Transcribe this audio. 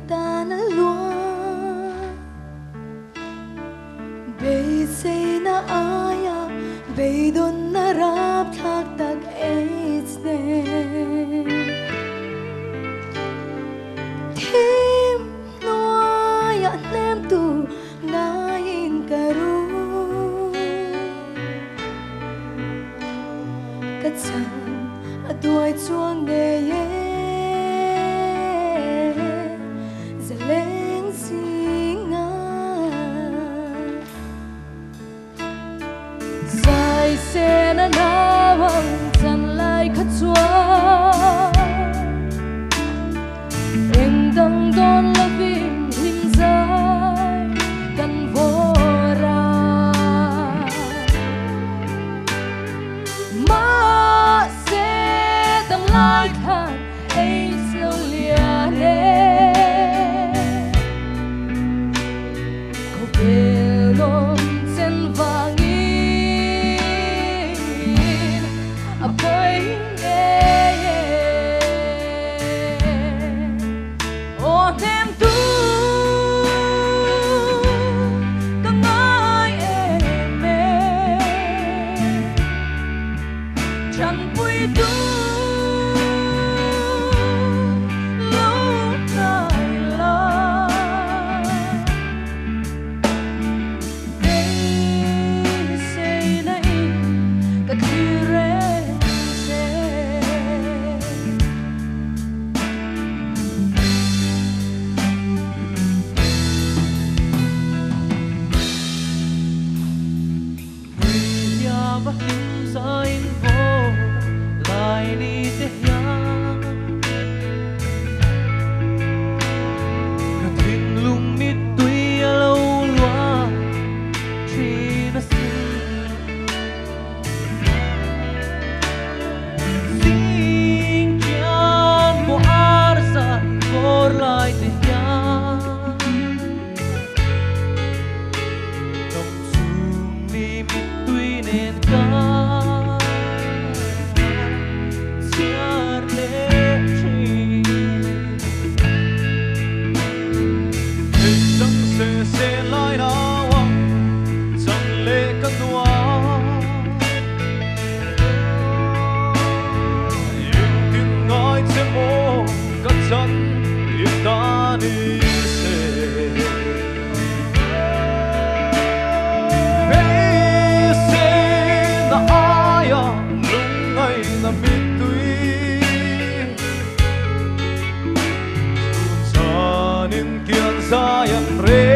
ta na lúa bây say na aya bây don na rap thak tak it's there thêm noaya nem tu na in karu cắt chân đuôi chuông nghe giờ lên xinh dài xe na nawang chân lại khát chuông em đang đón là vinh hình dài căn vô ra mà sẽ tâm lại thang ấy sâu liền có bề lom sen vàng in à bơi nghe ô thêm tu càng ai em chẳng vui tu và tim rơi vô lại đi thế nhang cả thuyền lung mít tuy lâu loa chỉ nó xin chan mo arsa por lại thế nhang nồng xuống đi mít tuy nên se lai na chẳng lệ cất noa yêu tiếng nói sẽ mô cất chân yêu ta đi se na aya lung ngay na mít tuy cha nên kian sa yan re